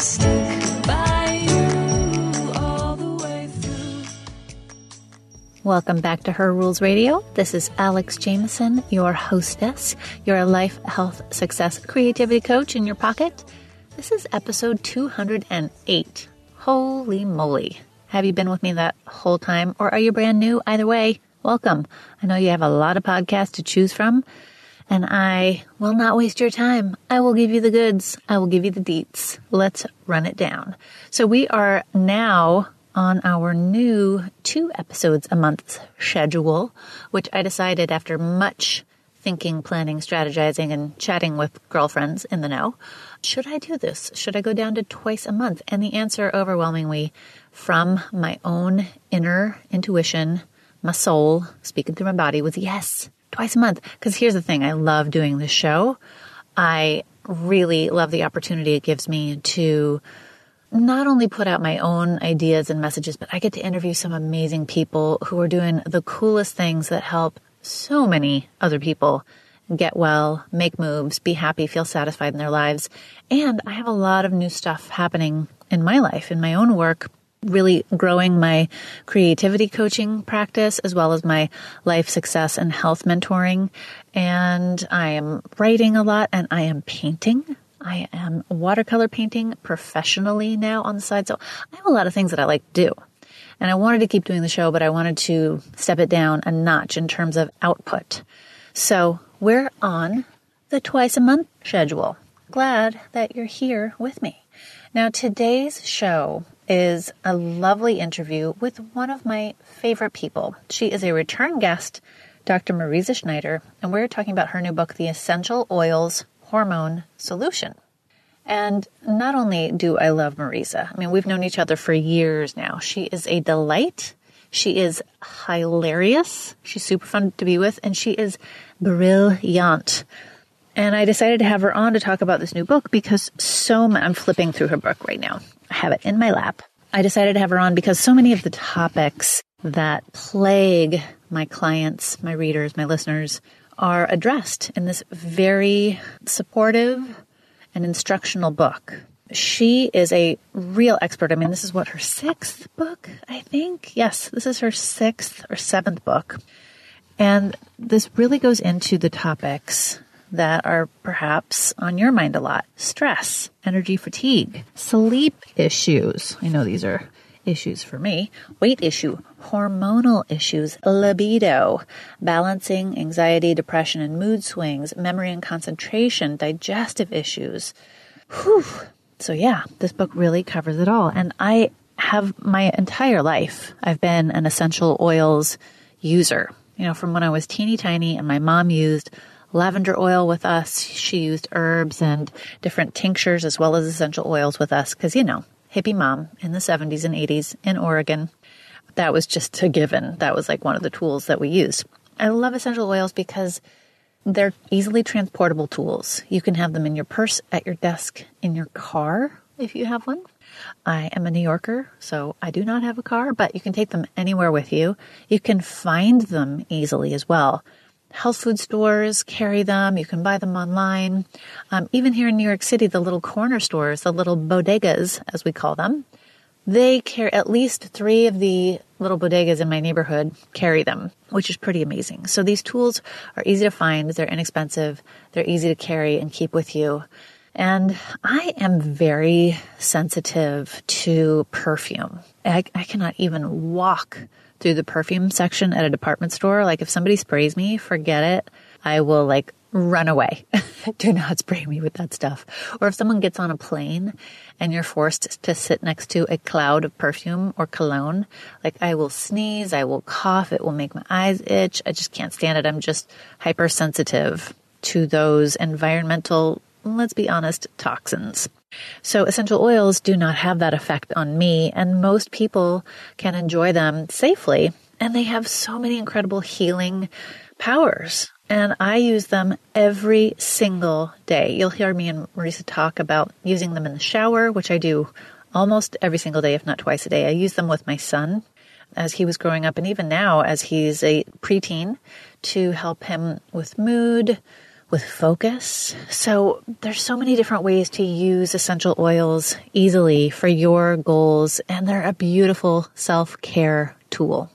stick by you all the way through. Welcome back to Her Rules Radio. This is Alex Jameson, your hostess, your life, health, success, creativity coach in your pocket. This is episode 208. Holy moly. Have you been with me that whole time, or are you brand new? Either way, welcome. I know you have a lot of podcasts to choose from, and I will not waste your time. I will give you the goods. I will give you the deets. Let's run it down. So we are now on our new 2 episodes a month schedule, which I decided after much thinking, planning, strategizing, and chatting with girlfriends in the know. Should I do this? Should I go down to twice a month? And the answer overwhelmingly from my own inner intuition, my soul speaking through my body was yes, twice a month. Because here's the thing. I love doing this show. I really love the opportunity it gives me to not only put out my own ideas and messages, but I get to interview some amazing people who are doing the coolest things that help so many other people get well, make moves, be happy, feel satisfied in their lives. And I have a lot of new stuff happening in my life, in my own work, really growing my creativity coaching practice, as well as my life success and health mentoring. And I am writing a lot, and I am painting. I am watercolor painting professionally now on the side. So I have a lot of things that I like to do. And I wanted to keep doing the show, but I wanted to step it down a notch in terms of output. So we're on the twice a month schedule. Glad that you're here with me. Now, today's show is a lovely interview with one of my favorite people. She is a return guest, Dr. Mariza Snyder, and we're talking about her new book, The Essential Oils Hormone Solution. And not only do I love Mariza, I mean, we've known each other for years now. She is a delight. She is hilarious. She's super fun to be with, and she is brilliant. And I decided to have her on to talk about this new book because I'm flipping through her book right now. I have it in my lap. I decided to have her on because so many of the topics that plague my clients, my readers, my listeners are addressed in this very supportive and instructional book. She is a real expert. I mean, this is her 6th book, I think. Yes, this is her 6th or 7th book. And this really goes into the topics that are perhaps on your mind a lot. Stress, energy fatigue, sleep issues. I know these are issues for me. Weight issue, hormonal issues, libido, balancing anxiety, depression, and mood swings, memory and concentration, digestive issues. Whew. So yeah, this book really covers it all. And I have my entire life, I've been an essential oils user. You know, from when I was teeny tiny and my mom used lavender oil with us. She used herbs and different tinctures as well as essential oils with us because, you know, hippie mom in the 70s and 80s in Oregon. That was just a given. That was like one of the tools that we used. I love essential oils because they're easily transportable tools. You can have them in your purse, at your desk, in your car if you have one. I am a New Yorker, so I do not have a car, but you can take them anywhere with you. You can find them easily as well. Health food stores carry them. You can buy them online. Even here in New York City, the little corner stores, the little bodegas, as we call them, they carry at least 3 of the little bodegas in my neighborhood carry them, which is pretty amazing. So these tools are easy to find. They're inexpensive. They're easy to carry and keep with you. And I am very sensitive to perfume. I cannot even walk through the perfume section at a department store. Like if somebody sprays me, forget it. I will run away. Do not spray me with that stuff. Or if someone gets on a plane and you're forced to sit next to a cloud of perfume or cologne, I will sneeze, I will cough, it will make my eyes itch. I just can't stand it. I'm just hypersensitive to those environmental, let's be honest, toxins. So essential oils do not have that effect on me, and most people can enjoy them safely, and they have so many incredible healing powers. And I use them every single day. You'll hear me and Mariza talk about using them in the shower, which I do almost every single day, if not twice a day. I use them with my son as he was growing up, and even now as he's a preteen, to help him with mood, with focus. So there's so many different ways to use essential oils easily for your goals, and they're a beautiful self-care tool.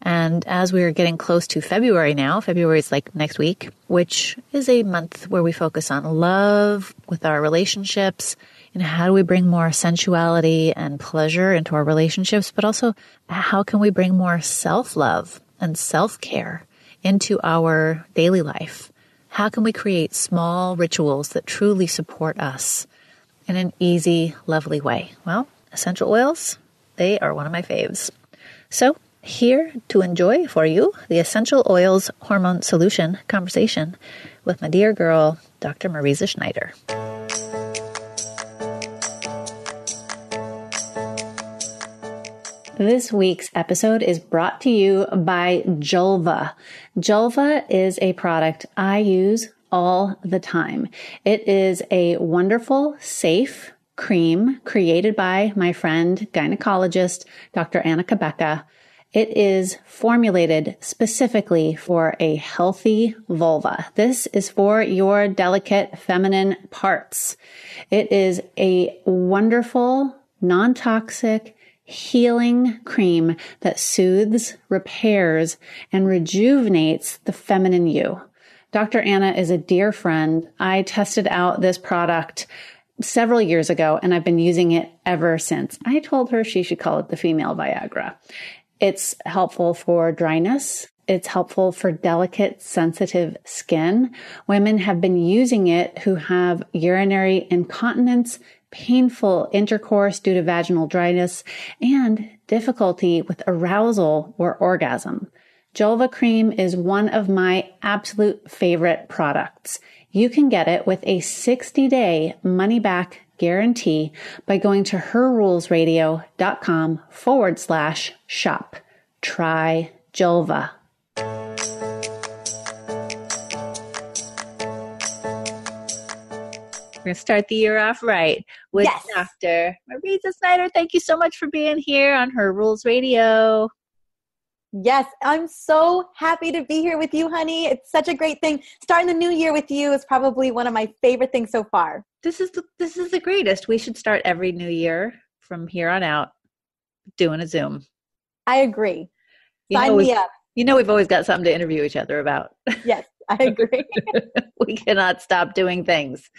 And as we are getting close to February now, February is like next week, which is a month where we focus on love with our relationships and how do we bring more sensuality and pleasure into our relationships, but also how can we bring more self-love and self-care into our daily life? How can we create small rituals that truly support us in an easy, lovely way? Well, essential oils, they are one of my faves. So here to enjoy for you the Essential Oils Hormone Solution conversation with my dear girl, Dr. Mariza Snyder. This week's episode is brought to you by Julva. Julva is a product I use all the time. It is a wonderful, safe cream created by my friend, gynecologist, Dr. Anna Kabeka. It is formulated specifically for a healthy vulva. This is for your delicate feminine parts. It is a wonderful, non-toxic, healing cream that soothes, repairs, and rejuvenates the feminine you. Dr. Anna is a dear friend. I tested out this product several years ago, and I've been using it ever since. I told her she should call it the female Viagra. It's helpful for dryness. It's helpful for delicate, sensitive skin. Women have been using it who have urinary incontinence, painful intercourse due to vaginal dryness, and difficulty with arousal or orgasm. Julva cream is one of my absolute favorite products. You can get it with a 60-day money-back guarantee by going to herrulesradio.com/shop. Try Julva. We're going to start the year off right with Dr. Mariza Snyder. Thank you so much for being here on Her Rules Radio. Yes, I'm so happy to be here with you, honey. It's such a great thing. Starting the new year with you is probably one of my favorite things so far. This is the greatest. We should start every new year from here on out doing a Zoom. I agree. Sign me up. You know we've always got something to interview each other about. Yes, I agree. We cannot stop doing things.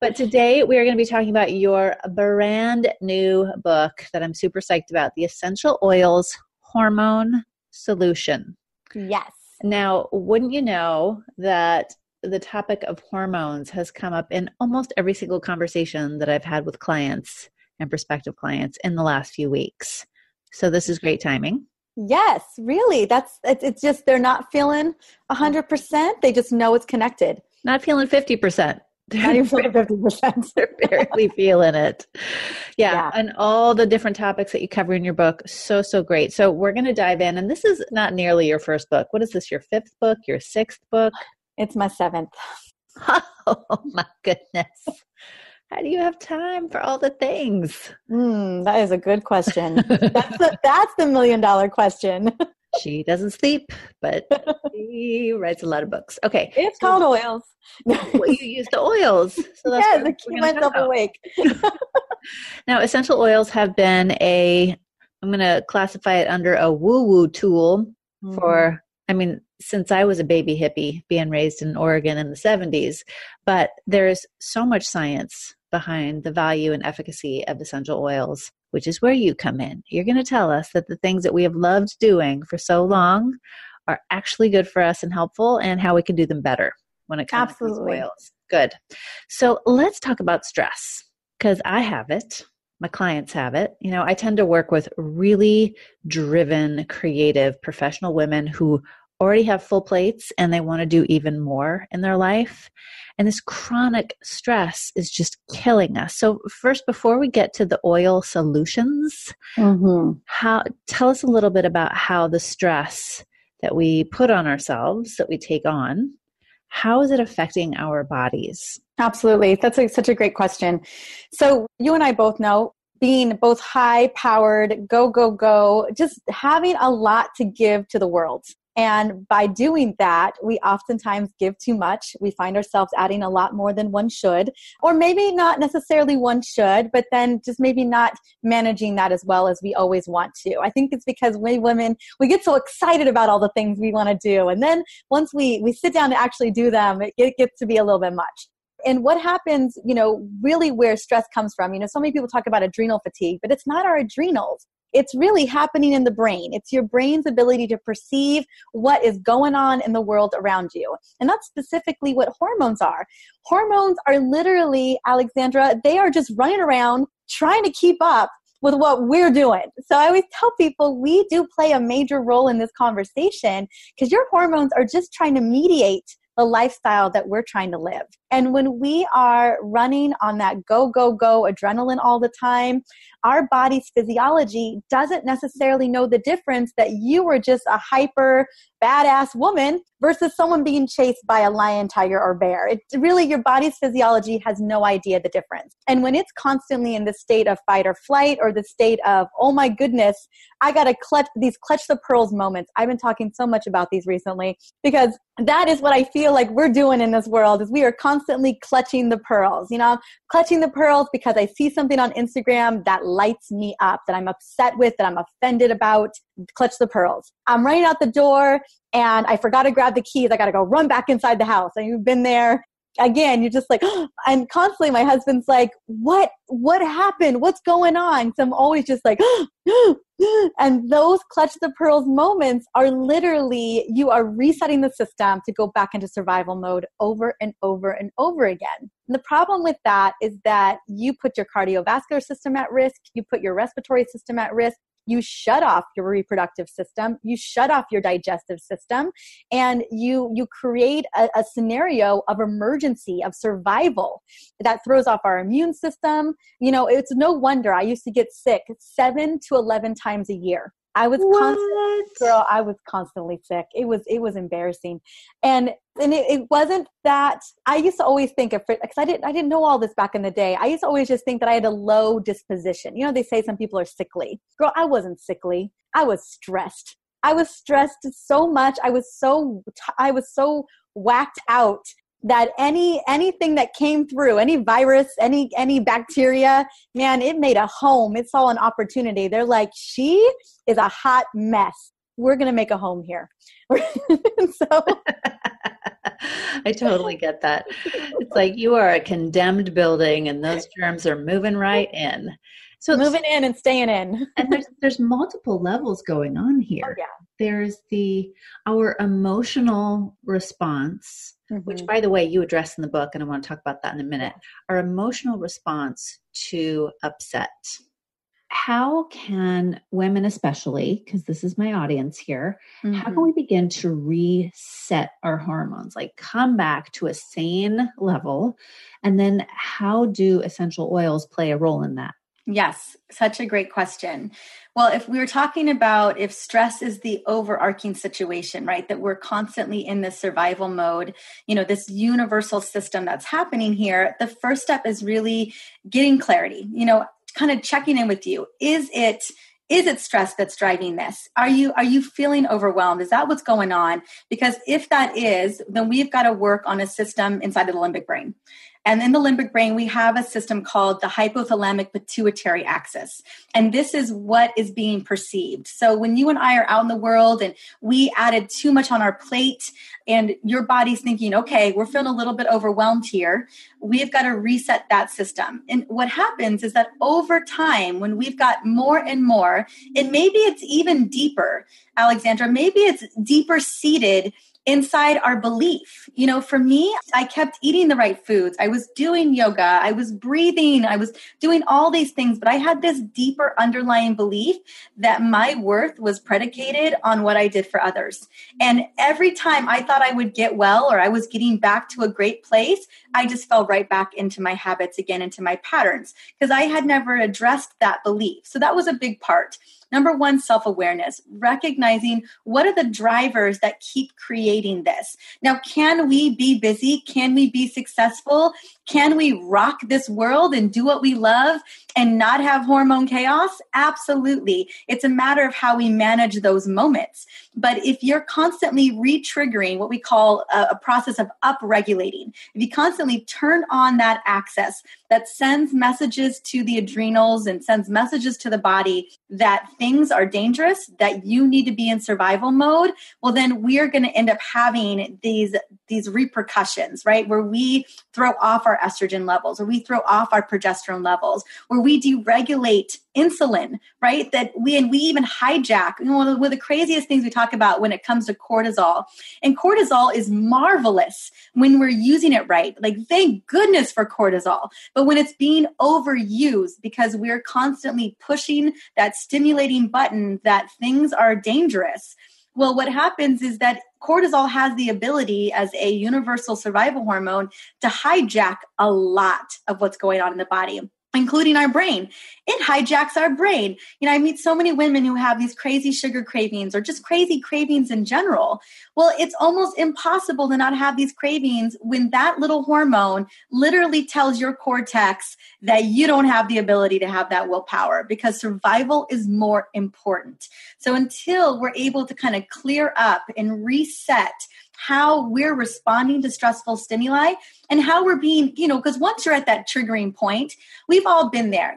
But today we are going to be talking about your brand new book that I'm super psyched about, the Essential Oils Hormone Solution. Yes. Now, wouldn't you know that the topic of hormones has come up in almost every single conversation that I've had with clients and prospective clients in the last few weeks. So this is great timing. Yes, really. It's just they're not feeling 100%. They just know it's connected. Not feeling 50%. Not even feeling 50%. They're barely feeling it. Yeah. And all the different topics that you cover in your book. So great. So we're going to dive in. And this is not nearly your first book. What is this? Your fifth book? Your sixth book? It's my seventh. Oh my goodness. How do you have time for all the things? That is a good question. That's the $1 million question. She doesn't sleep, but she writes a lot of books. Okay. It's called oils. Well, you use the oils. So that's yes, to keep myself awake. Now, essential oils have been I'm going to classify it under a woo-woo tool for, since I was a baby hippie being raised in Oregon in the 70s, but there's so much science behind the value and efficacy of essential oils, which is where you come in. You're going to tell us that the things that we have loved doing for so long are actually good for us and helpful, and how we can do them better when it comes to these oils. Good. So let's talk about stress, because I have it. My clients have it. I tend to work with really driven, creative, professional women who already have full plates and they want to do even more in their life. And this chronic stress is just killing us. So first, before we get to the oil solutions, tell us a little bit about how the stress that we put on ourselves, that we take on, how is it affecting our bodies? Absolutely. That's such a great question. So you and I both know, being both high-powered, go, just having a lot to give to the world. And by doing that, we oftentimes give too much. We find ourselves adding a lot more than one should, or maybe not necessarily one should, but then just maybe not managing that as well as we always want to. I think it's because we women, we get so excited about all the things we want to do. And then once we sit down to actually do them, it gets to be a little bit much. And what happens, really where stress comes from, so many people talk about adrenal fatigue, but it's not our adrenals. It's really happening in the brain. It's your brain's ability to perceive what is going on in the world around you. And that's specifically what hormones are. Hormones are literally, Alexandra, they are just running around trying to keep up with what we're doing. So I always tell people we do play a major role in this conversation because your hormones are just trying to mediate the lifestyle that we're trying to live. And when we are running on that go, go, go adrenaline all the time, our body's physiology doesn't necessarily know the difference that you were just a hyper badass woman versus someone being chased by a lion, tiger, or bear. It really, your body's physiology has no idea the difference. And when it's constantly in the state of fight or flight or the state of, oh my goodness, I got to clutch the pearls moments. I've been talking so much about these recently because that is what I feel like we're doing in this world is we are constantly clutching the pearls. Clutching the pearls because I see something on Instagram that lights me up, that I'm upset with, that I'm offended about. Clutch the pearls. I'm running out the door and I forgot to grab the keys. I got to go run back inside the house. And you've been there again. You're just like, and constantly my husband's like, what happened? What's going on? So I'm always just like, and those clutch the pearls moments are literally, you are resetting the system to go back into survival mode over and over and over again. And the problem with that is that you put your cardiovascular system at risk. You put your respiratory system at risk. You shut off your reproductive system, you shut off your digestive system, and you create a scenario of emergency, of survival that throws off our immune system. It's no wonder I used to get sick 7 to 11 times a year. I was constantly sick. It was embarrassing. And it wasn't that I used to always think of it because I didn't know all this back in the day. I used to always just think that I had a low disposition. They say some people are sickly. Girl, I wasn't sickly. I was stressed. I was stressed so much. I was so whacked out that anything that came through, any virus, any bacteria, man, it made a home. It saw an opportunity. They're like, she is a hot mess. We're going to make a home here. So I totally get that. It's like you are a condemned building and those germs are moving right in. So moving in and staying in. And there's multiple levels going on here. Oh, yeah. There's our emotional response, which, by the way, you address in the book, and I want to talk about that in a minute. Our emotional response to upset. How can women especially, because this is my audience here, how can we begin to reset our hormones, like come back to a sane level? And then how do essential oils play a role in that? Yes, such a great question. Well, if we were talking about if stress is the overarching situation, right, that we're constantly in this survival mode, this universal system that's happening here, the first step is really getting clarity, kind of checking in with you. Is it stress that's driving this? Are you feeling overwhelmed? Is that what's going on? Because if that is, then we've got to work on a system inside of the limbic brain. And in the limbic brain, we have a system called the hypothalamic pituitary axis. And this is what is being perceived. So when you and I are out in the world and we added too much on our plate and your body's thinking, okay, we're feeling a little bit overwhelmed here, we've got to reset that system. And what happens is that over time, when we've got more and more, and maybe it's even deeper, Alexandra, maybe it's deeper seated inside our belief. For me, I kept eating the right foods. I was doing yoga. I was breathing. I was doing all these things, but I had this deeper underlying belief that my worth was predicated on what I did for others. And every time I thought I would get well or I was getting back to a great place, I just fell right back into my habits again, into my patterns, because I had never addressed that belief. So that was a big part. Number one, self-awareness, recognizing what are the drivers that keep creating this. Now, can we be busy? Can we be successful? Can we rock this world and do what we love and not have hormone chaos? Absolutely. It's a matter of how we manage those moments. But if you're constantly re-triggering what we call a process of upregulating, if you constantly turn on that axis that sends messages to the adrenals and sends messages to the body that things are dangerous, that you need to be in survival mode, well, then we're going to end up having these repercussions, right? Where we throw off our estrogen levels, or we throw off our progesterone levels, where we deregulate insulin, right? That we even hijack, one of the craziest things we talk about when it comes to cortisol. And cortisol is marvelous when we're using it right. Like, thank goodness for cortisol. But when it's being overused because we're constantly pushing that stimulating button that things are dangerous, well, what happens is that cortisol has the ability as a universal survival hormone to hijack a lot of what's going on in the body, including our brain. It hijacks our brain. I meet so many women who have these crazy sugar cravings or just crazy cravings in general. Well, it's almost impossible to not have these cravings when that little hormone literally tells your cortex that you don't have the ability to have that willpower, because survival is more important. So until we're able to kind of clear up and reset how we're responding to stressful stimuli and how we're being, because once you're at that triggering point, we've all been there.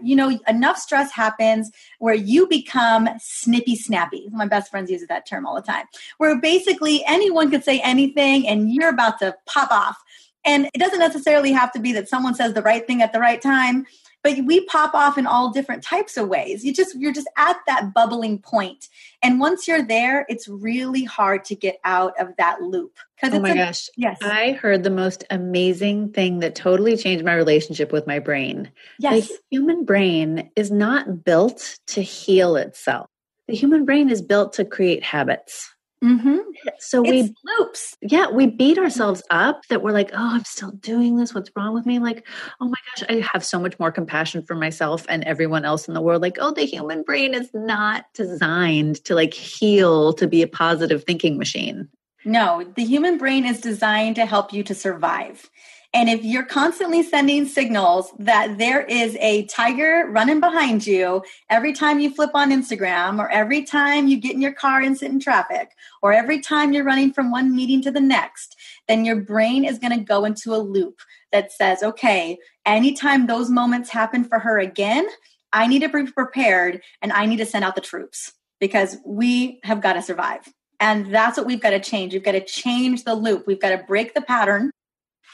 Enough stress happens where you become snippy snappy. My best friends use that term all the time, where basically anyone could say anything and you're about to pop off. And it doesn't necessarily have to be that someone says the right thing at the right time, but we pop off in all different types of ways. You're just at that bubbling point. And once you're there, it's really hard to get out of that loop. Oh my gosh. Yes. I heard the most amazing thing that totally changed my relationship with my brain. Yes. The human brain is not built to heal itself. The human brain is built to create habits. Mm-hmm. So it's loops. Yeah, we beat ourselves up that we're like, oh, I'm still doing this. What's wrong with me? Like, oh my gosh, I have so much more compassion for myself and everyone else in the world. Like, oh, the human brain is not designed to heal, to be a positive thinking machine. No, the human brain is designed to help you to survive. And if you're constantly sending signals that there is a tiger running behind you every time you flip on Instagram, or every time you get in your car and sit in traffic, or every time you're running from one meeting to the next, then your brain is going to go into a loop that says, okay, anytime those moments happen for her again, I need to be prepared and I need to send out the troops, because we have got to survive. And that's what we've got to change. We've got to change the loop. We've got to break the pattern.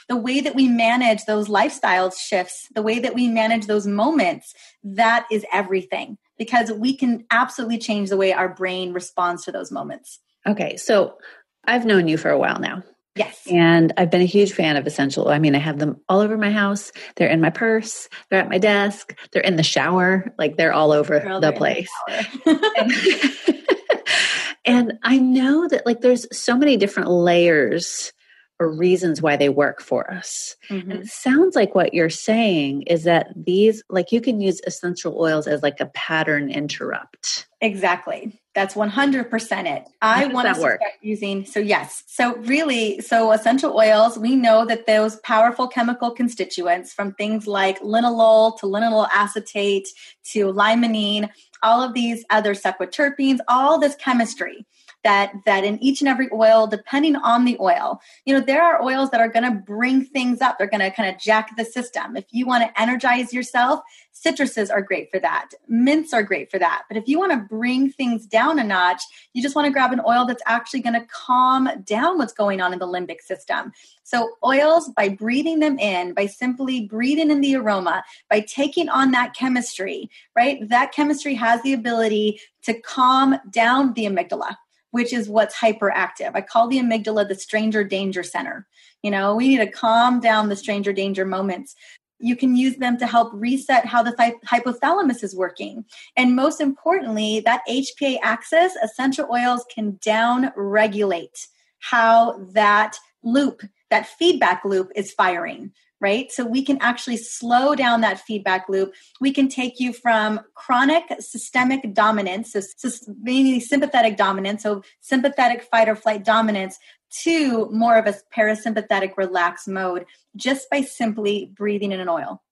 The way that we manage those lifestyle shifts, the way that we manage those moments, that is everything, because we can absolutely change the way our brain responds to those moments. Okay. So I've known you for a while now. Yes. And I've been a huge fan of Essential. I mean, I have them all over my house. They're in my purse. They're at my desk. They're in the shower. They're all over the place. And I know that there's so many different layers or reasons why they work for us. Mm-hmm. And it sounds like what you're saying is that these, you can use essential oils as a pattern interrupt. Exactly. That's 100% it. I want to start using, so essential oils, we know that those powerful chemical constituents, from things like linalool to linalool acetate to limonene, all of these other sequiterpenes, all this chemistry that in each and every oil, depending on the oil, there are oils that are going to bring things up. They're going to kind of jack the system. If you want to energize yourself, citruses are great for that. Mints are great for that. But if you want to bring things down a notch, you just want to grab an oil that's actually going to calm down what's going on in the limbic system. So oils, by breathing them in, by simply breathing in the aroma, by taking on that chemistry, right? That chemistry has the ability to calm down the amygdala, which is what's hyperactive. I call the amygdala the stranger danger center. We need to calm down the stranger danger moments. You can use them to help reset how the hypothalamus is working. And most importantly, that HPA axis, essential oils can down regulate how that loop, that feedback loop is firing, right? So we can actually slow down that feedback loop. We can take you from chronic systemic dominance, so mainly sympathetic dominance, so sympathetic fight or flight dominance, to more of a parasympathetic relaxed mode, just by simply breathing in an oil.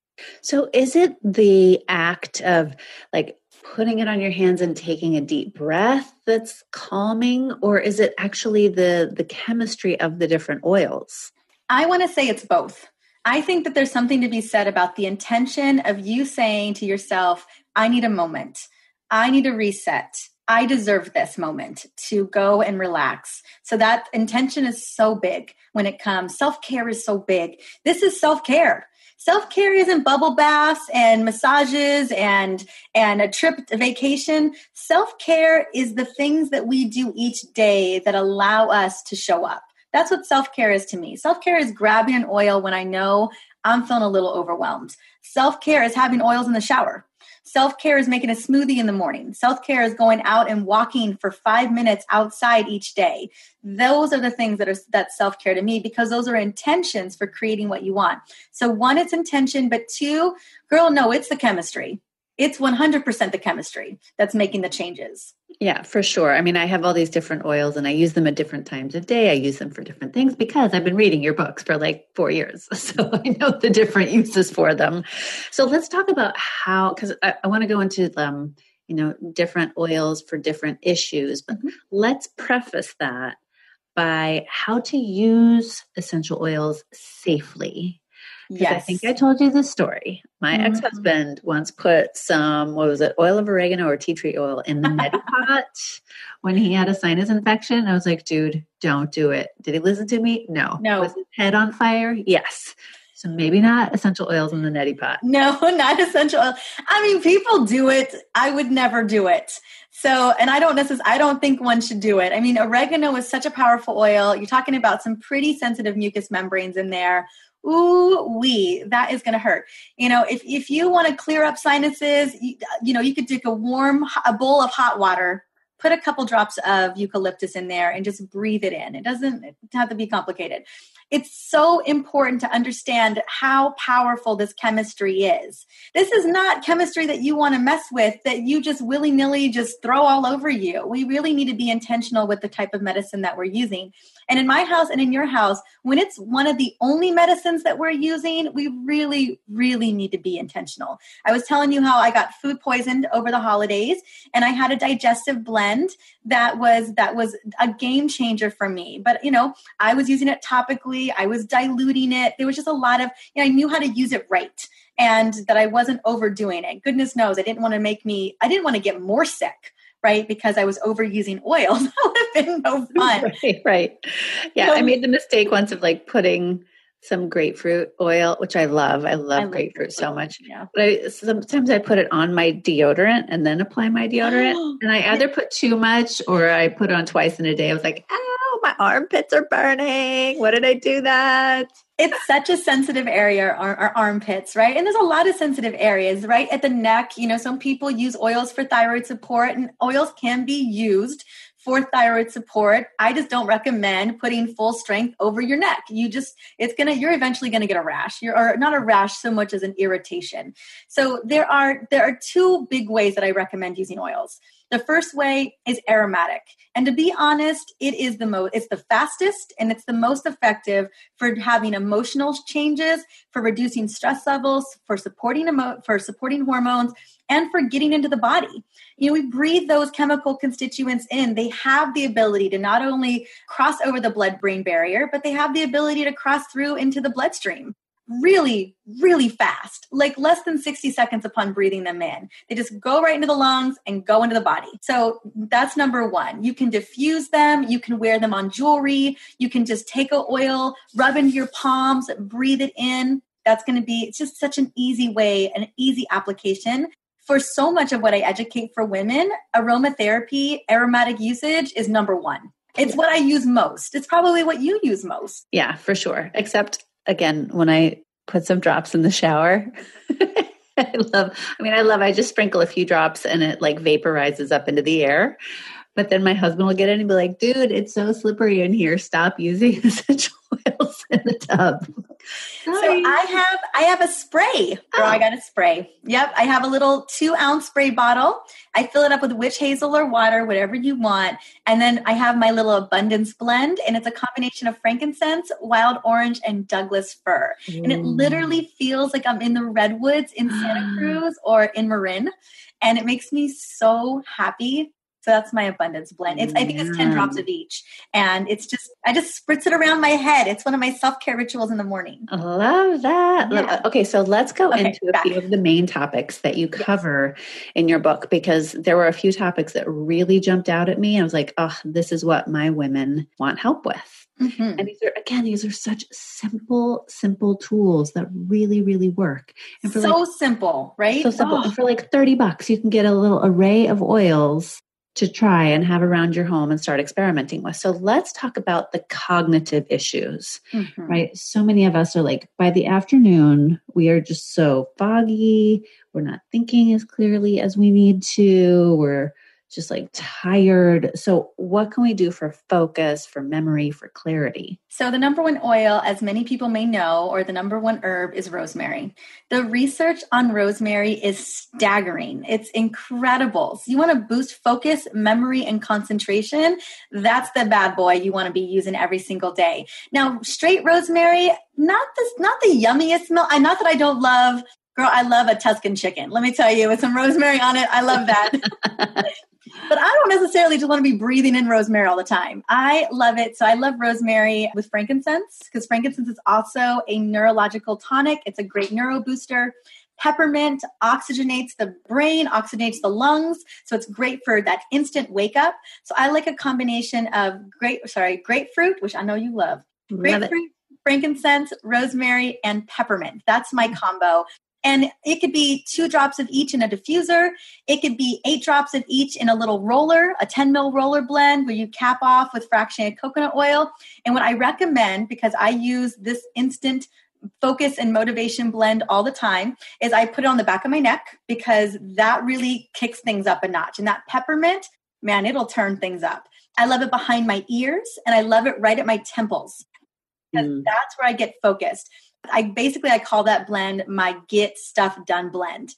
So is it the act of like putting it on your hands and taking a deep breath that's calming, or is it actually the chemistry of the different oils? I want to say it's both. I think that there's something to be said about the intention of you saying to yourself, I need a moment. I need a reset. I deserve this moment to go and relax. So that intention is so big when it comes. Self-care is so big. This is self-care. Self-care isn't bubble baths and massages and a trip to vacation. Self-care is the things that we do each day that allow us to show up. That's what self-care is to me. Self-care is grabbing an oil when I know I'm feeling a little overwhelmed. Self-care is having oils in the shower. Self-care is making a smoothie in the morning. Self-care is going out and walking for 5 minutes outside each day. Those are the things that's self-care to me, because those are intentions for creating what you want. So one, it's intention, but two, girl, no, it's the chemistry. It's 100% the chemistry that's making the changes. Yeah, for sure. I mean, I have all these different oils and I use them at different times of day. I use them for different things because I've been reading your books for like 4 years. So I know the different uses for them. So let's talk about how, because I want to go into different oils for different issues, but let's preface that by how to use essential oils safely. Yes. I think I told you this story. My ex-husband once put some, oil of oregano or tea tree oil in the neti pot when he had a sinus infection. I was like, dude, don't do it. Did he listen to me? No. Was his head on fire? Yes. So maybe not essential oils in the neti pot. No, not essential oil. I mean, people do it. I would never do it. So, and I don't think one should do it. I mean, oregano is such a powerful oil. You're talking about some pretty sensitive mucous membranes in there. Ooh-wee, that is going to hurt. If you want to clear up sinuses, you could take a bowl of hot water, put a couple drops of eucalyptus in there and just breathe it in. It doesn't have to be complicated. It's so important to understand how powerful this chemistry is. This is not chemistry that you want to mess with, that you just willy-nilly just throw all over you. We really need to be intentional with the type of medicine that we're using. And in my house and in your house, when it's one of the only medicines that we're using, we really, really need to be intentional. I was telling you how I got food poisoned over the holidays, and I had a digestive blend that was a game changer for me. But, I was using it topically. I was diluting it. There was just a lot of, I knew how to use it right, and that I wasn't overdoing it. Goodness knows, I didn't want to get more sick. Right? Because I was overusing oil. That would have been no fun. Right. Yeah. So, I made the mistake once of like putting some grapefruit oil, which I love. I love grapefruit so much. Yeah. But sometimes I put it on my deodorant and then apply my deodorant. And I either put too much or I put it on twice in a day. I was like, ow, my armpits are burning. What did I do that? It's such a sensitive area, our armpits, right? And there's a lot of sensitive areas, right? At the neck, some people use oils for thyroid support, and oils can be used for thyroid support. I just don't recommend putting full strength over your neck. You're eventually going to get a rash. Or not a rash so much as an irritation. So there are two big ways that I recommend using oils. The first way is aromatic. And to be honest, it's the fastest and it's the most effective for having emotional changes, for reducing stress levels, for supporting hormones, and for getting into the body. We breathe those chemical constituents in. They have the ability to not only cross over the blood-brain barrier, but they have the ability to cross through into the bloodstream really, really fast, like less than 60 seconds upon breathing them in. They just go right into the lungs and go into the body. So that's number one. You can diffuse them. You can wear them on jewelry. You can just take an oil, rub into your palms, breathe it in. It's just such an easy way, an easy application. For so much of what I educate for women, aromatherapy, aromatic usage is number one. It's what I use most. It's probably what you use most. Yeah, for sure. Except again, when I put some drops in the shower, I just sprinkle a few drops and it like vaporizes up into the air. But then my husband will get in and be like, dude, it's so slippery in here. Stop using essential oils in the tub. So I have a spray. Girl, I got a spray. Yep. I have a little 2-ounce spray bottle. I fill it up with witch hazel or water, whatever you want. And then I have my little abundance blend, and it's a combination of frankincense, wild orange, and Douglas fir. And it literally feels like I'm in the redwoods in Santa Cruz or in Marin. And it makes me so happy. So that's my abundance blend. I think it's 10 drops of each. And I just spritz it around my head. It's one of my self-care rituals in the morning. I love that. Yeah. Okay, so let's go into a few of the main topics that you cover in your book, because there were a few topics that really jumped out at me. I was like, oh, this is what my women want help with. Mm-hmm. And these are such simple tools that really, really work. And for simple, right? So simple. And for like $30, you can get a little array of oils to try and have around your home and start experimenting with. So let's talk about the cognitive issues, right? So many of us are like, by the afternoon, we are just so foggy. We're not thinking as clearly as we need to. We're just like tired. So what can we do for focus, for memory, for clarity? So the number one oil, as many people may know, or the number one herb, is rosemary. The research on rosemary is staggering. It's incredible. So you want to boost focus, memory, and concentration. That's the bad boy you want to be using every single day. Now, straight rosemary, not the yummiest smell. Not that I don't love, girl, I love a Tuscan chicken. Let me tell you, with some rosemary on it, I love that. But I don't necessarily just want to be breathing in rosemary all the time. I love it. So I love rosemary with frankincense, because frankincense is also a neurological tonic. It's a great neuro booster. Peppermint oxygenates the brain, oxygenates the lungs. So it's great for that instant wake up. So I like a combination of grapefruit, which I know you love. Grapefruit, frankincense, rosemary, and peppermint. That's my combo. And it could be 2 drops of each in a diffuser. It could be 8 drops of each in a little roller, a 10 ml roller blend where you cap off with fractionated coconut oil. And what I recommend, because I use this instant focus and motivation blend all the time, is I put it on the back of my neck, because that really kicks things up a notch. And that peppermint, man, it'll turn things up. I love it behind my ears, and I love it right at my temples, because that's where I get focused. I call that blend my get stuff done blend.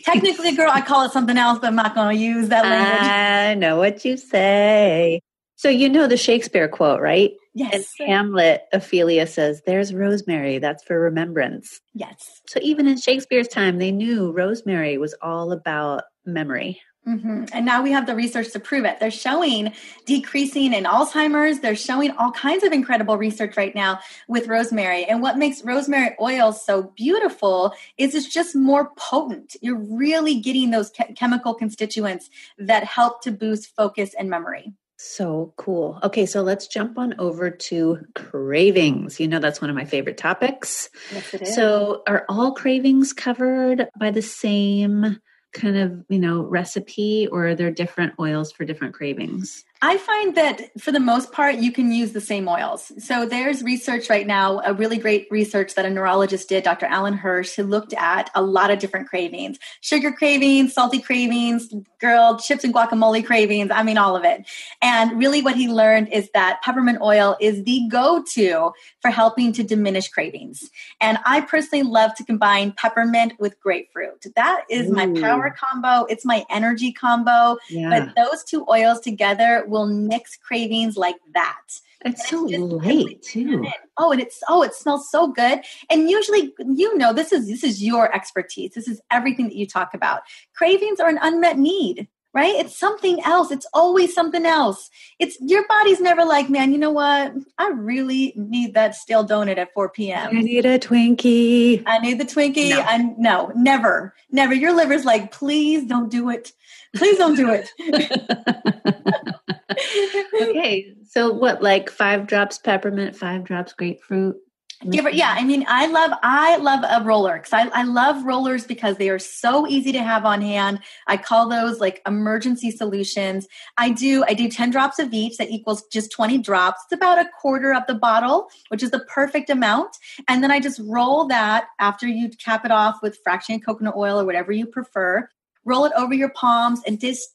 Technically, girl, I call it something else, but I'm not going to use that language. I know what you say. So you know the Shakespeare quote, right? Yes. In Hamlet, Ophelia says, "There's rosemary, that's for remembrance." Yes. So even in Shakespeare's time, they knew rosemary was all about memory. Mm-hmm. And now we have the research to prove it. They're showing decreasing in Alzheimer's. They're showing all kinds of incredible research right now with rosemary. And what makes rosemary oil so beautiful is it's just more potent. You're really getting those chemical constituents that help to boost focus and memory. So cool. Okay, so let's jump on over to cravings. You know, that's one of my favorite topics. Yes, it is. So are all cravings covered by the same kind of, recipe, or are there different oils for different cravings? I find that for the most part, you can use the same oils. So there's research right now, a really great research that a neurologist did, Dr. Alan Hirsch, who looked at a lot of different cravings, sugar cravings, salty cravings, chips and guacamole cravings. I mean, all of it. And really what he learned is that peppermint oil is the go-to for helping to diminish cravings. And I personally love to combine peppermint with grapefruit. That is my power combo. It's my energy combo. Yeah. But those 2 oils together will nix cravings like that. It's so light too. Oh, and it smells so good. And usually, this is your expertise. This is everything that you talk about. Cravings are an unmet need, right? It's something else. It's always something else. It's your body's never like, man, you know what? I really need that stale donut at 4 p.m. I need a Twinkie. I need the Twinkie. No, never. Your liver's like, please don't do it. Please don't do it. Okay. So what, like 5 drops peppermint, 5 drops grapefruit? I love a roller, because I love rollers because they are so easy to have on hand. I call those like emergency solutions. I do 10 drops of each. That equals just 20 drops. It's about a quarter of the bottle, which is the perfect amount. And then I just roll that after you cap it off with fractionated coconut oil or whatever you prefer. Roll it over your palms and just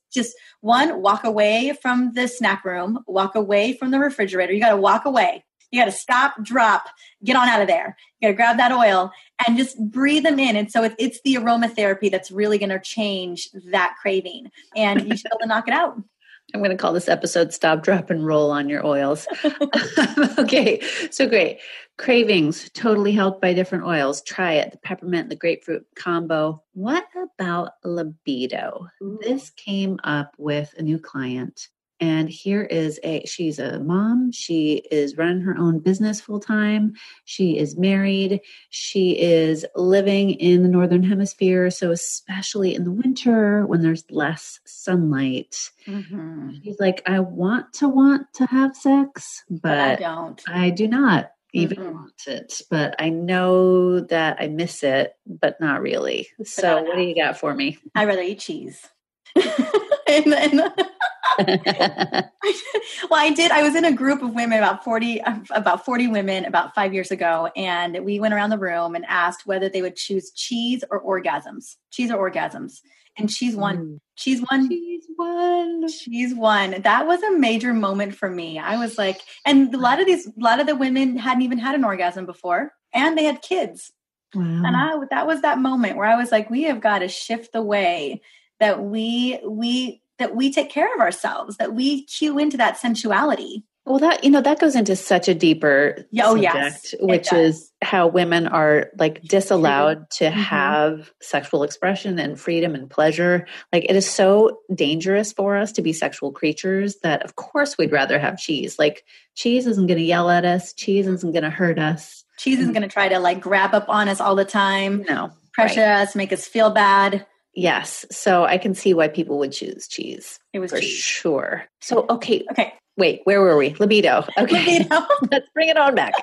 walk away from the snack room, walk away from the refrigerator. You got to walk away. You got to stop, drop, get on out of there. You got to grab that oil and just breathe them in. And so it's the aromatherapy that's really going to change that craving, and you should be able to knock it out. I'm going to call this episode Stop, Drop, and Roll on Your Oils. Okay, so great. Cravings, totally helped by different oils. Try it. The peppermint, the grapefruit combo. What about libido? This came up with a new client. And she's a mom. She is running her own business full time. She is married. She is living in the Northern Hemisphere. So especially in the winter when there's less sunlight, she's like, I want to have sex, but I do not even want it, but I know that I miss it, but not really. So what do you got for me? I'd rather eat cheese. Well, I was in a group of women, about 40 women about 5 years ago. And we went around the room and asked whether they would choose cheese or orgasms. And cheese won. Cheese won. That was a major moment for me. I was like, and a lot of the women hadn't even had an orgasm before, and they had kids. Wow. And that was that moment where I was like, we have got to shift the way that we take care of ourselves, that we cue into that sensuality. Well, that goes into such a deeper subject, which is how women are like disallowed to have sexual expression and freedom and pleasure. Like, it is so dangerous for us to be sexual creatures that of course we'd rather have cheese. Like, cheese isn't going to yell at us. Cheese isn't going to hurt us. Cheese isn't going to try to like grab up on us all the time. No. Pressure us, make us feel bad. Yes. So I can see why people would choose cheese. It was for cheese. Sure. So, okay. Wait, where were we? Libido. Okay. Libido. Let's bring it on back.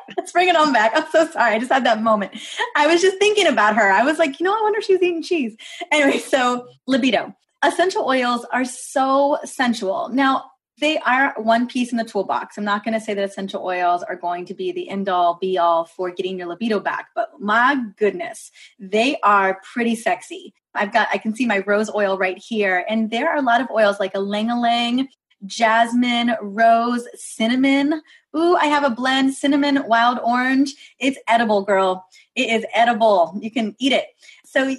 I'm so sorry. I just had that moment. I was just thinking about her. I was like, I wonder if she was eating cheese. Anyway, so libido. Essential oils are so sensual. Now, they are one piece in the toolbox. I'm not going to say that essential oils are going to be the end all be all for getting your libido back, but my goodness, they are pretty sexy. I can see my rose oil right here. And there are a lot of oils like ylang-ylang, jasmine, rose, cinnamon. Ooh, I have a blend, cinnamon, wild orange. It's edible, girl. It is edible. You can eat it. So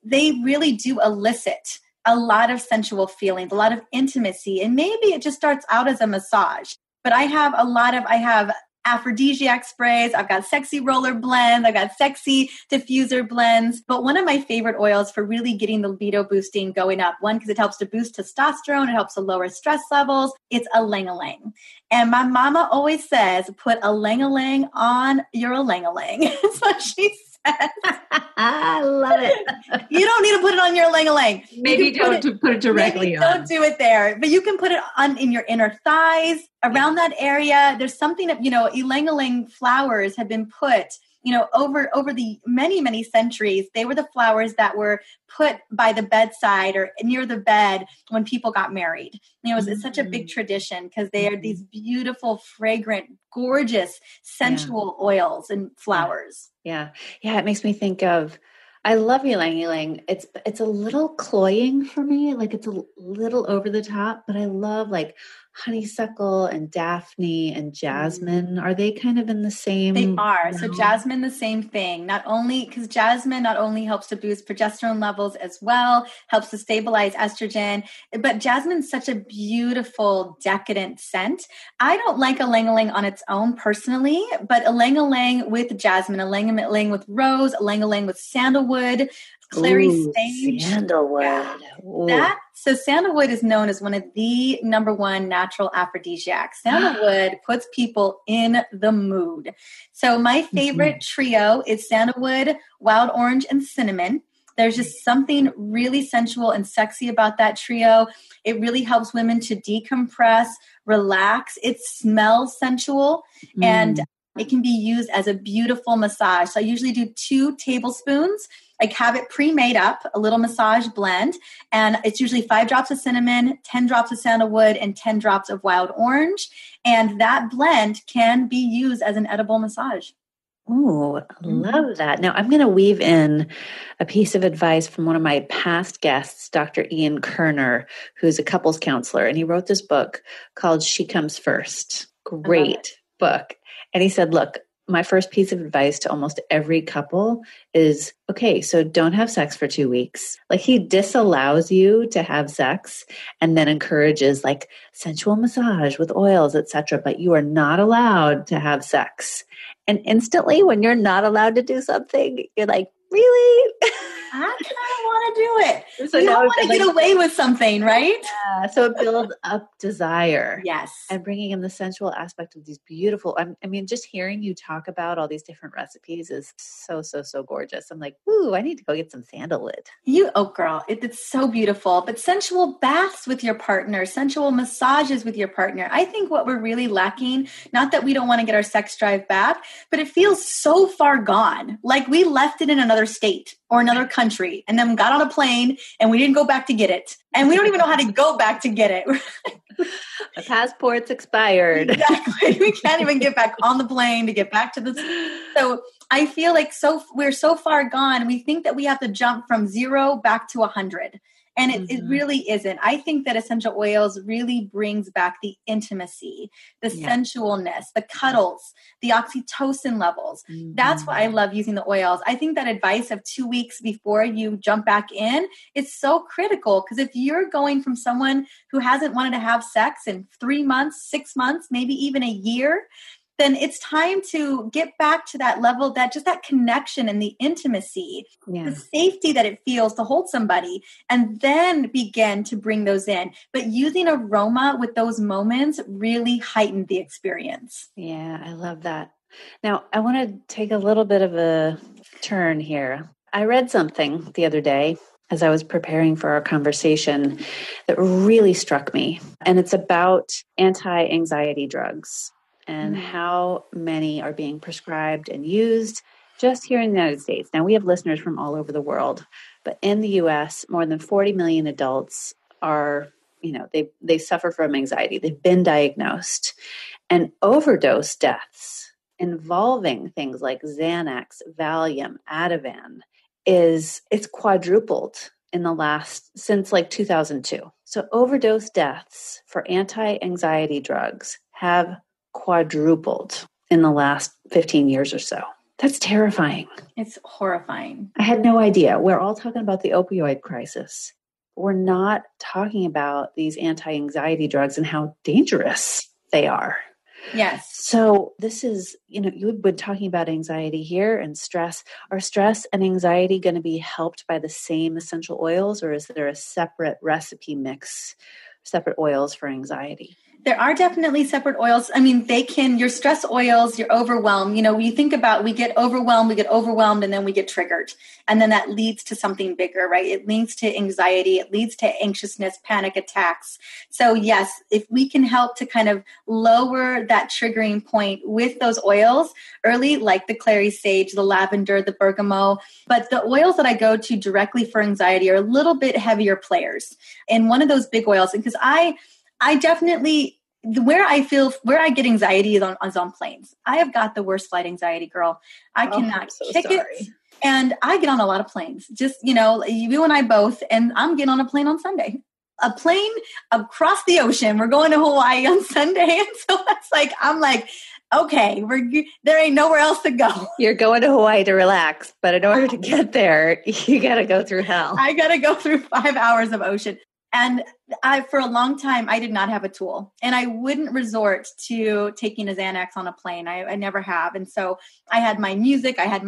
they really do elicit a lot of sensual feelings, a lot of intimacy. And maybe it just starts out as a massage, but I have aphrodisiac sprays. I've got sexy roller blends. I've got sexy diffuser blends. But one of my favorite oils for really getting the libido boosting going up, one, because it helps to boost testosterone. It helps to lower stress levels. It's ylang-ylang. And my mama always says, put ylang-ylang on your ylang-ylang. That's what she says. I love it. You don't need to put it on your ylang-ylang. Maybe don't put it directly on. Don't do it there, but you can put it on in your inner thighs, around that area. There's something that, ylang-ylang flowers have been put, over the many, many centuries. They were the flowers that were put by the bedside or near the bed when people got married. It's such a big tradition because they are these beautiful, fragrant, gorgeous, sensual oils and flowers. Yeah. It makes me think of, I love ylang-ylang. It's a little cloying for me. Like, it's a little over the top, but I love like honeysuckle and daphne and jasmine. Are they kind of in the same? They are. So jasmine, the same thing. Because jasmine not only helps to boost progesterone levels as well, helps to stabilize estrogen, but jasmine's such a beautiful, decadent scent. I don't like ylang-ylang on its own personally, but ylang-ylang with jasmine, ylang-ylang with rose, ylang-ylang with sandalwood, clary sage. Sandalwood. Yeah. So sandalwood is known as one of the number one natural aphrodisiacs. Sandalwood puts people in the mood. So my favorite trio is sandalwood, wild orange, and cinnamon. There's just something really sensual and sexy about that trio. It really helps women to decompress, relax. It smells sensual, and it can be used as a beautiful massage. So I usually do 2 tablespoons. I have it pre-made up, a little massage blend, and it's usually 5 drops of cinnamon, 10 drops of sandalwood, and 10 drops of wild orange. And that blend can be used as an edible massage. Ooh, love that. Now I'm going to weave in a piece of advice from one of my past guests, Dr. Ian Kerner, who's a couples counselor, and he wrote this book called She Comes First. Great book. And he said, look, my first piece of advice to almost every couple is, okay, so don't have sex for 2 weeks. Like he disallows you to have sex and then encourages like sensual massage with oils, etc. But you are not allowed to have sex. And instantly when you're not allowed to do something, you're like, really? I kind of want to do it. So we now all want to get away with something, right? Yeah, so it builds up desire. Yes. And bringing in the sensual aspect of these beautiful, I mean, just hearing you talk about all these different recipes is so, so, so gorgeous. I'm like, ooh, I need to go get some sandalwood. Oh girl, it's so beautiful. But sensual baths with your partner, sensual massages with your partner. I think what we're really lacking, not that we don't want to get our sex drive back, but it feels so far gone. Like we left it in another state or another country and then got on a plane and we didn't go back to get it. And we don't even know how to go back to get it. My passport's expired. Exactly. We can't even get back on the plane to get back to this. So I feel like we're so far gone. We think that we have to jump from 0 back to 100. And it really isn't. I think that essential oils really brings back the intimacy, the sensualness, the cuddles, the oxytocin levels. That's why I love using the oils. I think that advice of 2 weeks before you jump back in is so critical, because if you're going from someone who hasn't wanted to have sex in 3 months, 6 months, maybe even a year, then it's time to get back to that level, that connection and the intimacy, the safety that it feels to hold somebody, and then begin to bring those in. But using aroma with those moments really heightened the experience. Yeah, I love that. Now, I want to take a little bit of a turn here. I read something the other day as I was preparing for our conversation that really struck me. And it's about anti-anxiety drugs and how many are being prescribed and used just here in the United States. Now, we have listeners from all over the world, but in the U.S., more than 40 million adults are, they suffer from anxiety. They've been diagnosed. And overdose deaths involving things like Xanax, Valium, Ativan, it's quadrupled since like 2002. So overdose deaths for anti-anxiety drugs have quadrupled in the last 15 years or so. That's terrifying. It's horrifying. I had no idea. We're all talking about the opioid crisis. We're not talking about these anti-anxiety drugs and how dangerous they are. Yes. So this is, you've been talking about anxiety here and stress. Are stress and anxiety going to be helped by the same essential oils, or is there a separate recipe mix, separate oils for anxiety? There are definitely separate oils. I mean, your stress oils, you're overwhelmed. We think about, we get overwhelmed, and then we get triggered. And then that leads to something bigger, right? It leads to anxiety. It leads to anxiousness, panic attacks. So yes, if we can help to kind of lower that triggering point with those oils early, like the clary sage, the lavender, the bergamot. But the oils that I go to directly for anxiety are a little bit heavier players. And one of those big oils, because I definitely, where I get anxiety is on planes. I have got the worst flight anxiety, girl. I cannot kick it. And I get on a lot of planes. Just, you and I both, and I'm getting on a plane on Sunday. A plane across the ocean. We're going to Hawaii on Sunday. And so that's I'm like, okay, there ain't nowhere else to go. You're going to Hawaii to relax, but in order to get there, you got to go through hell. I got to go through 5 hours of ocean. And for a long time, I did not have a tool, and I wouldn't resort to taking a Xanax on a plane. I never have. And so I had my music, I had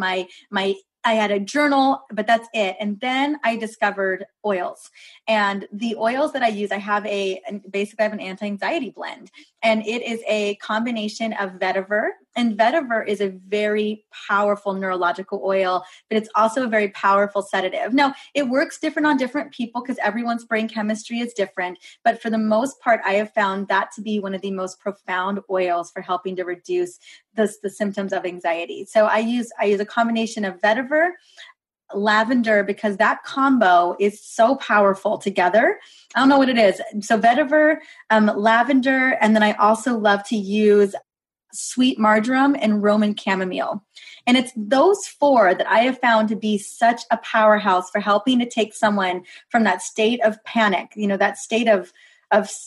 I had a journal, but that's it. And then I discovered oils, and the oils that I use, I have an anti-anxiety blend, and it is a combination of vetiver. And vetiver is a very powerful neurological oil, but it's also a very powerful sedative. Now, it works different on different people because everyone's brain chemistry is different. But for the most part, I have found that to be one of the most profound oils for helping to reduce the symptoms of anxiety. So I use a combination of vetiver, lavender, because that combo is so powerful together. I don't know what it is. So vetiver, lavender, and then I also love to use sweet marjoram and Roman chamomile. And it's those four that I have found to be such a powerhouse for helping to take someone from that state of panic, that state of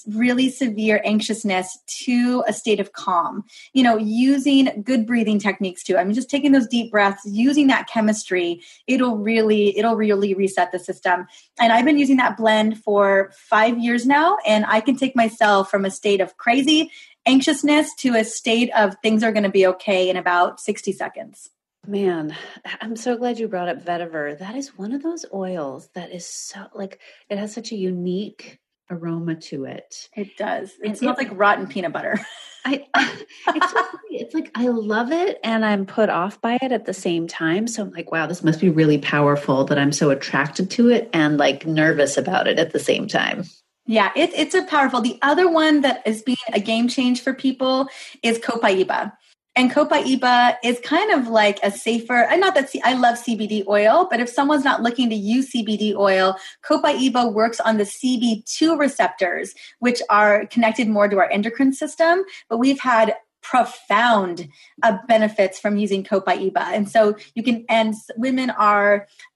really severe anxiousness to a state of calm, using good breathing techniques too. I mean, just taking those deep breaths, using that chemistry, it'll really reset the system. And I've been using that blend for 5 years now, and I can take myself from a state of crazy anxiousness to a state of things are going to be okay in about 60 seconds. Man, I'm so glad you brought up vetiver. That is one of those oils that is so it has such a unique aroma to it. It does. It smells like rotten peanut butter. It's like I love it and I'm put off by it at the same time. So I'm like, wow, this must be really powerful that I'm so attracted to it and like nervous about it at the same time. Yeah, it's a powerful. The other one that is being a game change for people is copaiba. And copaiba is kind of like a safer, and not that I love CBD oil, but if someone's not looking to use CBD oil, copaiba works on the CB2 receptors, which are connected more to our endocrine system. But we've had profound benefits from using copaiba. And so women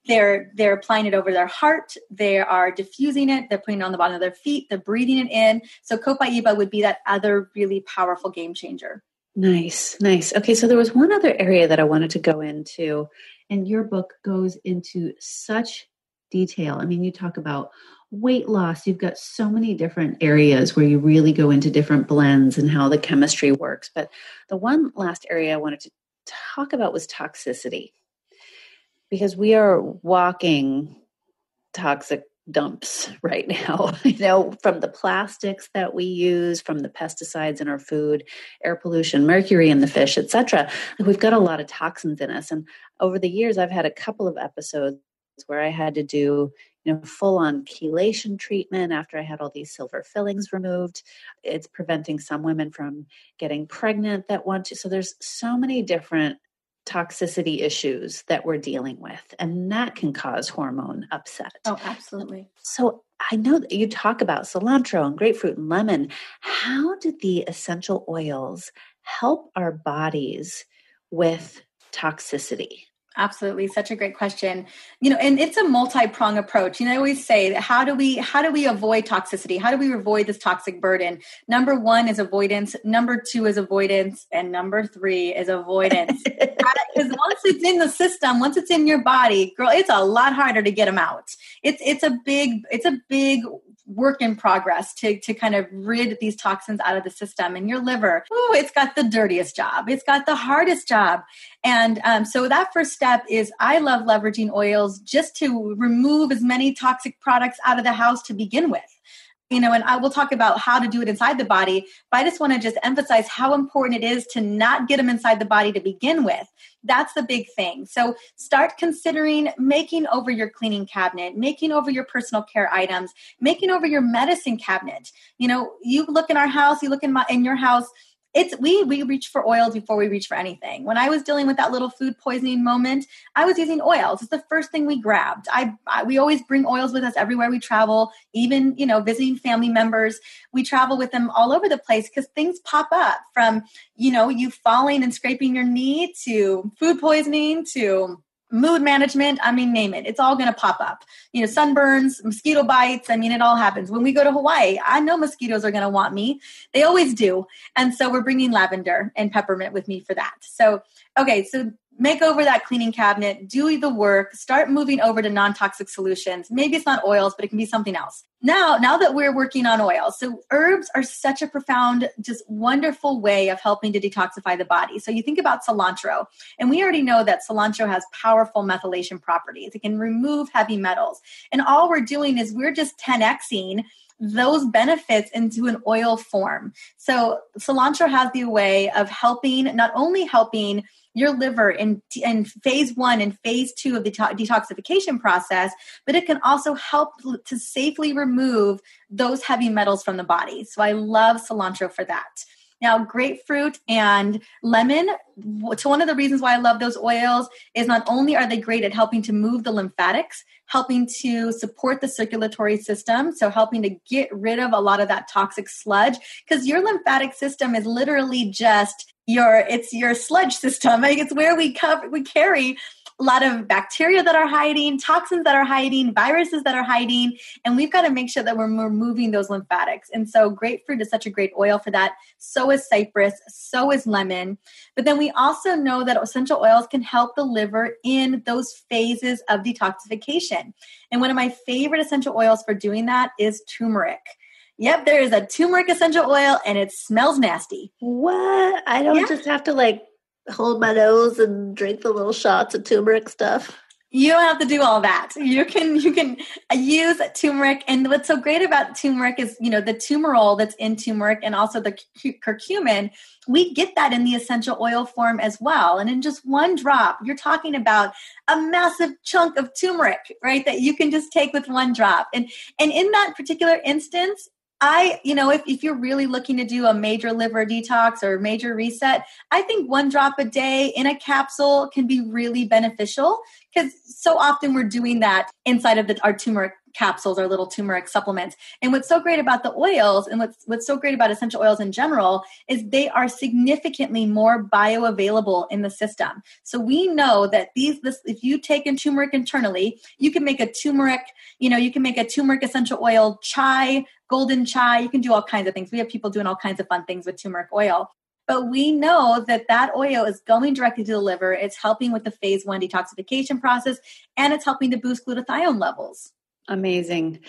they're applying it over their heart. They are diffusing it. They're putting it on the bottom of their feet. They're breathing it in. So copaiba would be that other really powerful game changer. Nice. Okay, so there was one other area that I wanted to go into, and your book goes into such detail. I mean, you talk about weight loss. You've got so many different areas where you really go into different blends and how the chemistry works. But the one last area I wanted to talk about was toxicity, because we are walking toxic dumps right now, from the plastics that we use, from the pesticides in our food, air pollution, mercury in the fish, etc. We've got a lot of toxins in us. And over the years, I've had a couple of episodes where I had to do, full-on chelation treatment after I had all these silver fillings removed. It's preventing some women from getting pregnant that want to. So there's so many different toxicity issues that we're dealing with, and that can cause hormone upset. Oh, absolutely. So I know that you talk about cilantro and grapefruit and lemon. How do the essential oils help our bodies with toxicity? Absolutely. Such a great question. And it's a multi-prong approach. I always say that how do we avoid toxicity? How do we avoid this toxic burden? Number 1 is avoidance. Number 2 is avoidance. And number 3 is avoidance. Because once it's in the system, once it's in your body, girl, it's a lot harder to get them out. It's a big work in progress to kind of rid these toxins out of the system. And your liver, it's got the dirtiest job. It's got the hardest job. And so that first step is I love leveraging oils just to remove as many toxic products out of the house to begin with. And I will talk about how to do it inside the body, but I just want to just emphasize how important it is to not get them inside the body to begin with. That's the big thing. So start considering making over your cleaning cabinet, making over your personal care items, making over your medicine cabinet. You look in our house, you look in your house. We reach for oils before we reach for anything. When I was dealing with that little food poisoning moment, I was using oils. It's the first thing we grabbed. We always bring oils with us everywhere we travel, even, visiting family members. We travel with them all over the place because things pop up from, you falling and scraping your knee to food poisoning to mood management. I mean, name it. It's all going to pop up. Sunburns, mosquito bites. I mean, it all happens. When we go to Hawaii, I know mosquitoes are going to want me. They always do. And so we're bringing lavender and peppermint with me for that. So make over that cleaning cabinet, do the work, start moving over to non-toxic solutions. Maybe it's not oils, but it can be something else. Now that we're working on oils, so herbs are such a profound, just wonderful way of helping to detoxify the body. So you think about cilantro, and we already know that cilantro has powerful methylation properties. It can remove heavy metals. And all we're doing is we're just 10xing those benefits into an oil form. So cilantro has the way of not only helping your liver in phase 1 and phase 2 of the detoxification process, but it can also help to safely remove those heavy metals from the body. So I love cilantro for that. Now, grapefruit and lemon, so one of the reasons why I love those oils is not only are they great at helping to move the lymphatics, helping to support the circulatory system, so helping to get rid of a lot of that toxic sludge, because your lymphatic system is literally just your sludge system. It's where we carry a lot of bacteria that are hiding, toxins that are hiding, viruses that are hiding, and we've got to make sure that we're removing those lymphatics. And so grapefruit is such a great oil for that. So is cypress, so is lemon. But then we also know that essential oils can help the liver in those phases of detoxification. And one of my favorite essential oils for doing that is turmeric. Yep, there is a turmeric essential oil and it smells nasty. What? I don't just have to like hold my nose and drink the little shots of turmeric stuff. You don't have to do all that. You can use turmeric. And what's so great about turmeric is, the turmerol that's in turmeric and also the curcumin, we get that in the essential oil form as well. And in just one drop, you're talking about a massive chunk of turmeric, right? That you can just take with one drop. And in that particular instance, if you're really looking to do a major liver detox or major reset, I think one drop a day in a capsule can be really beneficial because so often we're doing that inside of our turmeric capsules, our little turmeric supplements. And what's so great about the oils and what's so great about essential oils in general is they are significantly more bioavailable in the system. So we know that if you take in turmeric internally, you can make a turmeric essential oil chai, golden chai. You can do all kinds of things. We have people doing all kinds of fun things with turmeric oil. But we know that oil is going directly to the liver. It's helping with the phase 1 detoxification process, and it's helping to boost glutathione levels. Amazing.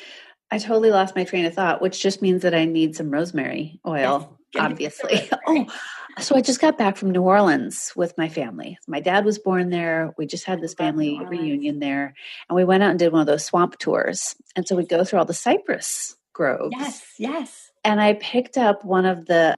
I totally lost my train of thought, which just means that I need some rosemary oil, obviously. So I just got back from New Orleans with my family. My dad was born there. We just had this family reunion there. And we went out and did one of those swamp tours. And so we go through all the cypress groves. Yes. And I picked up one of the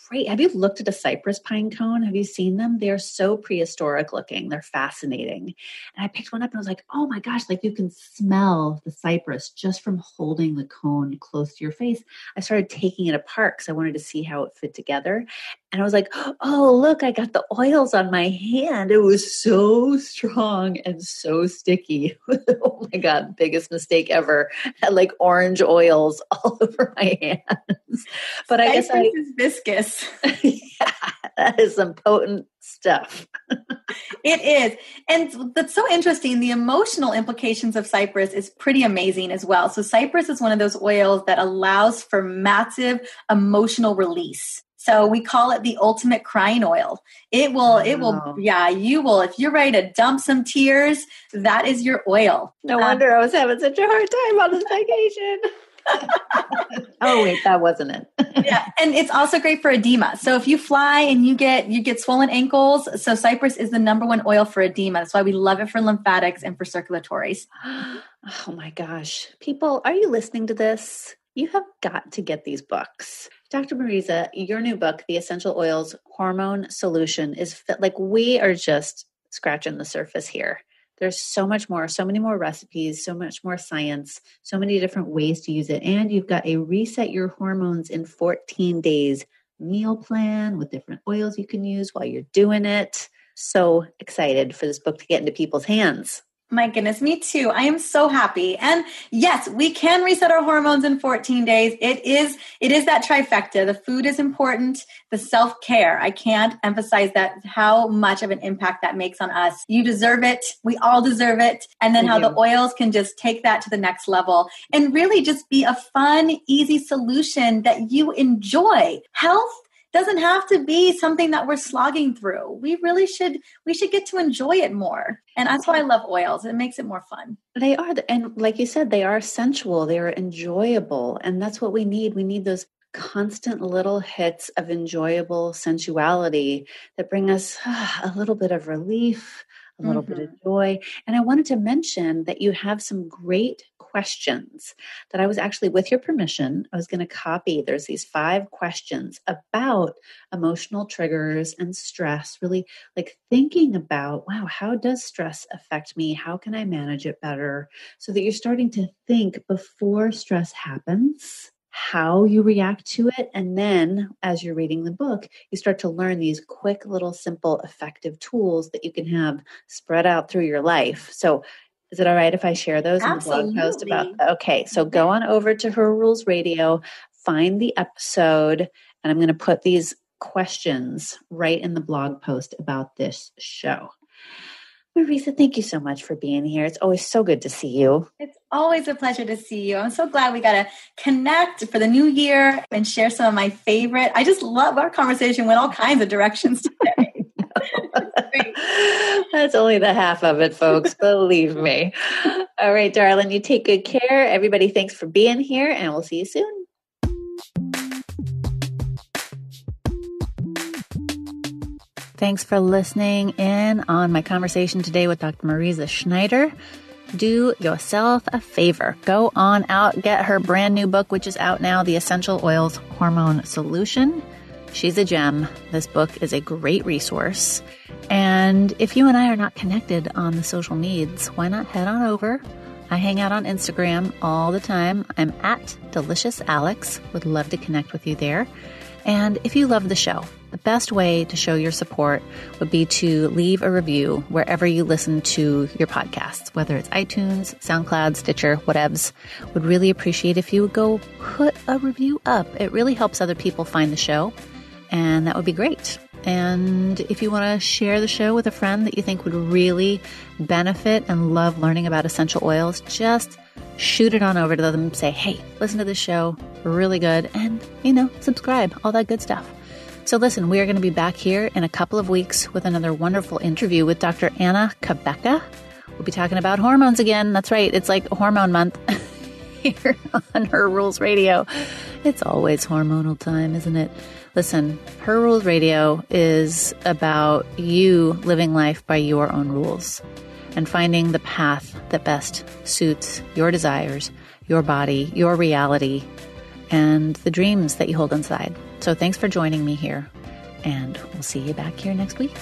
great, have you looked at a cypress pine cone? Have you seen them? They're so prehistoric looking. They're fascinating. And I picked one up and I was like, oh my gosh, like you can smell the cypress just from holding the cone close to your face. I started taking it apart because I wanted to see how it fit together. And I was like, oh, look, I got the oils on my hand. It was so strong and so sticky. Oh my God, biggest mistake ever. I had like orange oils all over my hands. But I guess is viscous. Yeah, that is some potent stuff. It is. And that's so interesting. The emotional implications of cypress is pretty amazing as well. So cypress is one of those oils that allows for massive emotional release. So we call it the ultimate crying oil. It will, you will, if you're ready to dump some tears, that is your oil. No wonder I was having such a hard time on this vacation. Oh wait, that wasn't it. Yeah, and it's also great for edema. So if you fly and you get swollen ankles, so cypress is the number one oil for edema. That's why we love it for lymphatics and for circulatories. Oh my gosh. People, are you listening to this? You have got to get these books. Dr. Mariza, your new book, The Essential Oils Hormone Solution, is like we are just scratching the surface here. There's so much more, so many more recipes, so much more science, so many different ways to use it. And you've got a reset your hormones in 14 days meal plan with different oils you can use while you're doing it. So excited for this book to get into people's hands. My goodness, me too. I am so happy. And yes, we can reset our hormones in 14 days. It is that trifecta. The food is important. The self-care. I can't emphasize that, how much of an impact that makes on us. You deserve it. We all deserve it. And then how the oils can just take that to the next level and really just be a fun, easy solution that you enjoy. Health doesn't have to be something that we're slogging through. We should get to enjoy it more. And that's why I love oils. It makes it more fun. They are. And like you said, they are sensual. They are enjoyable. And that's what we need. We need those constant little hits of enjoyable sensuality that bring us a little bit of relief, a little bit of joy. And I wanted to mention that you have some great questions that I was actually, with your permission, I was going to copy. There's these 5 questions about emotional triggers and stress, really like thinking about, wow, how does stress affect me? How can I manage it better? So that you're starting to think before stress happens, how you react to it. And then as you're reading the book, you start to learn these quick, little, simple, effective tools that you can have spread out through your life. So is it all right if I share those in the blog post about? Okay, so go on over to Her Rules Radio, find the episode, and I'm going to put these questions right in the blog post about this show. Mariza, thank you so much for being here. It's always so good to see you. It's always a pleasure to see you. I'm so glad we got to connect for the new year and share some of my favorite. I just love our conversation, went all kinds of directions today. That's only the half of it, folks. Believe me. All right, darling, you take good care. Everybody, thanks for being here, and we'll see you soon. Thanks for listening in on my conversation today with Dr. Mariza Snyder. Do yourself a favor. Go on out, get her brand new book, which is out now, The Essential Oils Hormone Solution. She's a gem. This book is a great resource. And if you and I are not connected on the social medias, why not head on over? I hang out on Instagram all the time. I'm at Delicious Alex. Would love to connect with you there. And if you love the show, the best way to show your support would be to leave a review wherever you listen to your podcasts, whether it's iTunes, SoundCloud, Stitcher, whatevs. Would really appreciate if you would go put a review up. It really helps other people find the show, and that would be great. And if you want to share the show with a friend that you think would really benefit and love learning about essential oils, just shoot it on over to them and say, hey, listen to this show, really good, and, subscribe, all that good stuff. So listen, we are going to be back here in a couple of weeks with another wonderful interview with Dr. Anna Kabecka. We'll be talking about hormones again. That's right. It's like hormone month here on Her Rules Radio. It's always hormonal time, isn't it? Listen, Her Rules Radio is about you living life by your own rules and finding the path that best suits your desires, your body, your reality, and the dreams that you hold inside. So thanks for joining me here, and we'll see you back here next week.